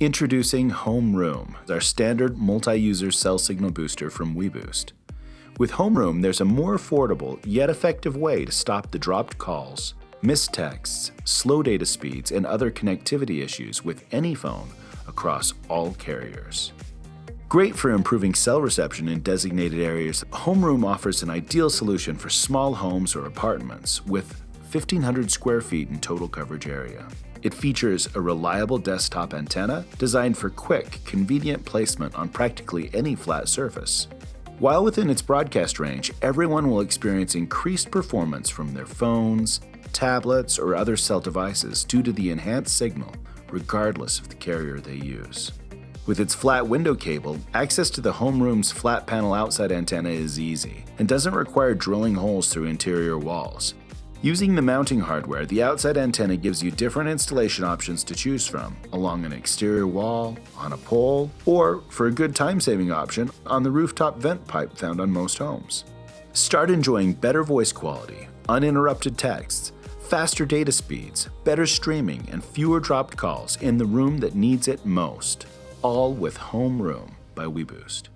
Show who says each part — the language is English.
Speaker 1: Introducing Homeroom, our standard multi-user cell signal booster from weBoost. With Homeroom, there's a more affordable yet effective way to stop the dropped calls, missed texts, slow data speeds, and other connectivity issues with any phone across all carriers. Great for improving cell reception in designated areas, Homeroom offers an ideal solution for small homes or apartments with 1,500 square feet in total coverage area. It features a reliable desktop antenna designed for quick, convenient placement on practically any flat surface. While within its broadcast range, everyone will experience increased performance from their phones, tablets, or other cell devices due to the enhanced signal, regardless of the carrier they use. With its flat window cable, access to the Homeroom's flat panel outside antenna is easy and doesn't require drilling holes through interior walls. Using the mounting hardware, the outside antenna gives you different installation options to choose from, along an exterior wall, on a pole, or, for a good time-saving option, on the rooftop vent pipe found on most homes. Start enjoying better voice quality, uninterrupted texts, faster data speeds, better streaming, and fewer dropped calls in the room that needs it most, all with Homeroom by weBoost.